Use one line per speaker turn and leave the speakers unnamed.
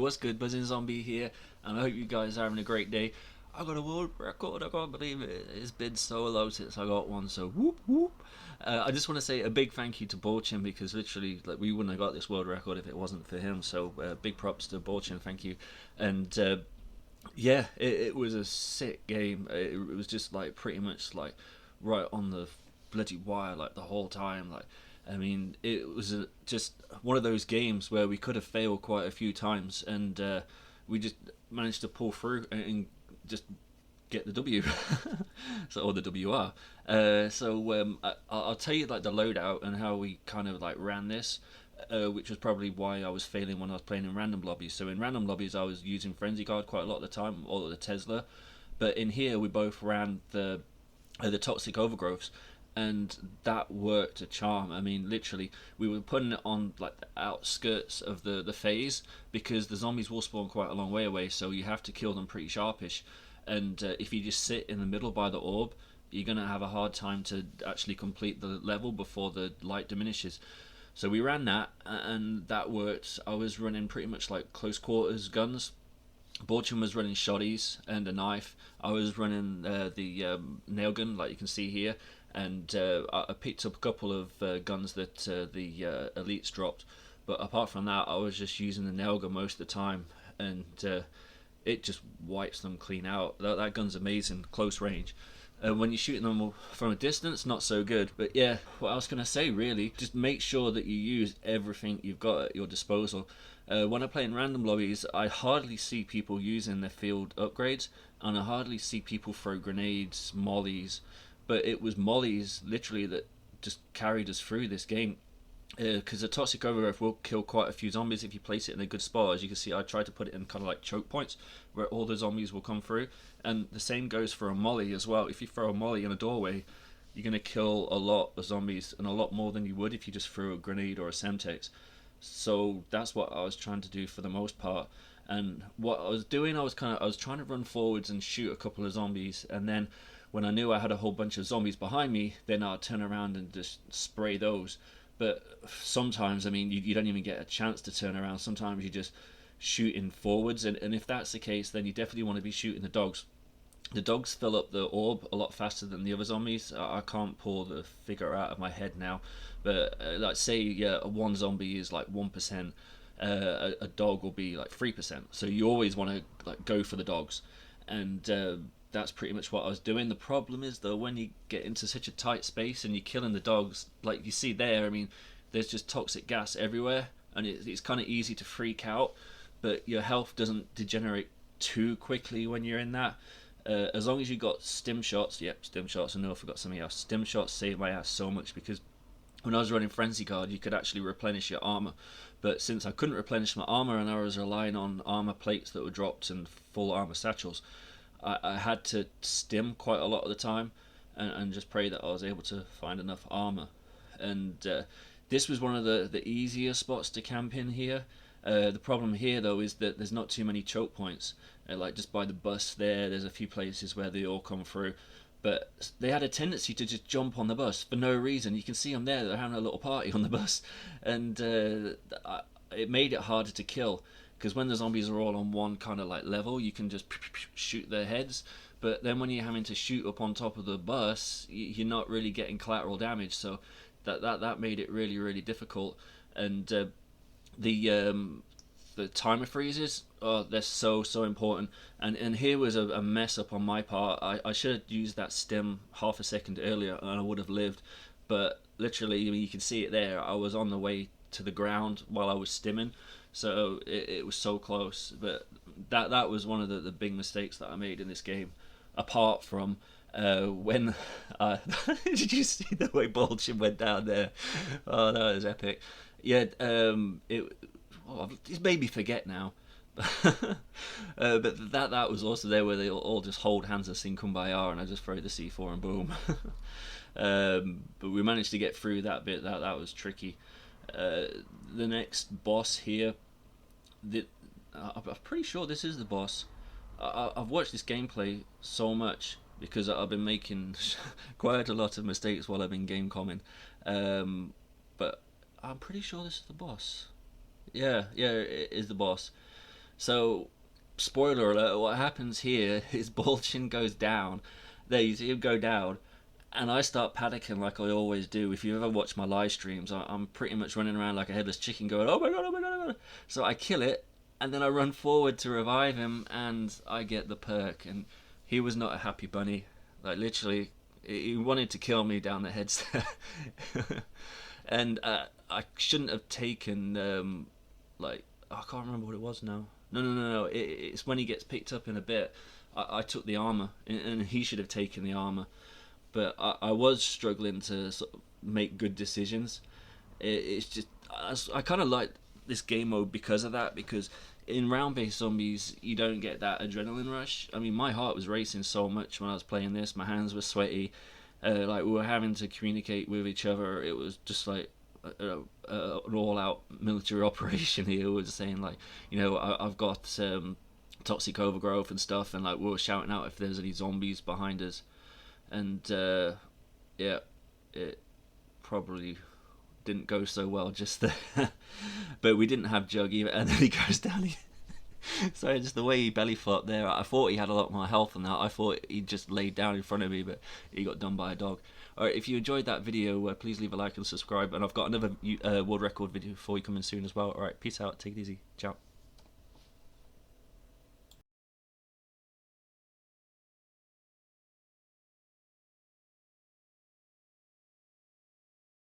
what's good? Buzzing Zombie here, and I hope you guys are having a great day. I got a world record, I can't believe it. It's been so long since I got one, so whoop whoop. I just want to say a big thank you to Borchin because literally, like, we wouldn't have got this world record if it wasn't for him. So big props to Borchin, thank you. And yeah, it was a sick game. It was just like pretty much like right on the bloody wire like the whole time. Like, I mean, it was just one of those games where we could have failed quite a few times, and we just managed to pull through and just get the W, so or the WR. I'll tell you like the loadout and how we kind of like ran this. Which was probably why I was failing when I was playing in random lobbies. So in random lobbies, I was using Frenzy Guard quite a lot of the time, or the Tesla. But in here, we both ran the Toxic Overgrowths, and that worked a charm. I mean, literally, we were putting it on like the outskirts of the phase because the zombies will spawn quite a long way away, so you have to kill them pretty sharpish. And if you just sit in the middle by the orb, you're gonna have a hard time to actually complete the level before the light diminishes. So we ran that, and that worked. I was running pretty much like close quarters guns. Borchin was running shotties and a knife. I was running the nail gun, like you can see here, and I picked up a couple of guns that the elites dropped. But apart from that, I was just using the nail gun most of the time, and it just wipes them clean out. That gun's amazing, close range. When you're shooting them from a distance, not so good. But yeah, what I was going to say really, just make sure that you use everything you've got at your disposal. When I play in random lobbies, I hardly see people using their field upgrades, and I hardly see people throw grenades, mollies. But it was mollies literally that just carried us through this game. Because the Toxic Overgrowth will kill quite a few zombies if you place it in a good spot. As you can see, I tried to put it in kind of like choke points where all the zombies will come through. And the same goes for a molly as well. If you throw a molly in a doorway, you're going to kill a lot of zombies, and a lot more than you would if you just threw a grenade or a semtex. So that's what I was trying to do for the most part. And what I was doing, I was trying to run forwards and shoot a couple of zombies, and then when I knew I had a whole bunch of zombies behind me, then I'd turn around and just spray those. But sometimes, I mean, you don't even get a chance to turn around. Sometimes you're just shooting forwards, and if that's the case, then you definitely want to be shooting the dogs. The dogs fill up the orb a lot faster than the other zombies. I can't pull the figure out of my head now, but like say one zombie is like 1%, a dog will be like 3%. So you always want to like go for the dogs, and that's pretty much what I was doing. The problem is though, when you get into such a tight space and you're killing the dogs, like you see there, I mean, there's just toxic gas everywhere, and it's kind of easy to freak out, but your health doesn't degenerate too quickly when you're in that. As long as you got stim shots, stim shots, I know I forgot something else. Stim shots saved my ass so much because when I was running Frenzy Guard, you could actually replenish your armor. But since I couldn't replenish my armor and I was relying on armor plates that were dropped and full armor satchels, I had to stim quite a lot of the time, and just pray that I was able to find enough armor. And this was one of the easier spots to camp in here. The problem here though is that there's not too many choke points. Like just by the bus there's a few places where they all come through, but they had a tendency to just jump on the bus for no reason. You can see them there, they're having a little party on the bus, and it made it harder to kill, because when the zombies are all on one kind of like level, you can just shoot their heads. But then when you're having to shoot up on top of the bus, you're not really getting collateral damage, so that made it really difficult. And the timer freezes, oh, they're so important. And here was a mess up on my part. I should have used that stim half a second earlier and I would have lived, but literally, I mean, you can see it there, I was on the way to the ground while I was stimming, so it was so close. But that was one of the big mistakes that I made in this game, apart from when did you see the way Bolchin went down there? Oh, that was epic. Yeah, it's made me forget now. But that was also there where they all just hold hands and sing Kumbaya, and I just throw the C4 and boom. But we managed to get through that bit. That was tricky. The next boss here, I'm pretty sure this is the boss. I've watched this gameplay so much because I've been making quite a lot of mistakes while I've been game comming. But I'm pretty sure this is the boss. Yeah, it is the boss. So, spoiler alert, what happens here is Bolchin goes down. There, you see him go down, and I start panicking like I always do. If you ever watch my live streams, I'm pretty much running around like a headless chicken going, oh my god, oh my god, oh my god. So I kill it, and then I run forward to revive him, and I get the perk. And he was not a happy bunny. Like, literally, he wanted to kill me down the headset. And I shouldn't have taken, like, I can't remember what it was now. No. It's when he gets picked up in a bit. I took the armor, and he should have taken the armor. But I was struggling to sort of make good decisions. It's just I kind of like this game mode because of that. Because in round-based zombies, you don't get that adrenaline rush. I mean, my heart was racing so much when I was playing this. My hands were sweaty. Like, we were having to communicate with each other. It was just like an all-out military operation here. Was saying like, you know, I've got toxic overgrowth and stuff, and like we were shouting out if there's any zombies behind us. And yeah, it probably didn't go so well just there. But we didn't have Jug either, and then he goes down. Sorry, just the way he belly flopped there. I thought he had a lot more health than that. I thought he just laid down in front of me, but he got done by a dog. Alright, if you enjoyed that video, please leave a like and subscribe. And I've got another world record video for you coming soon as well. Alright, peace out. Take it easy. Ciao.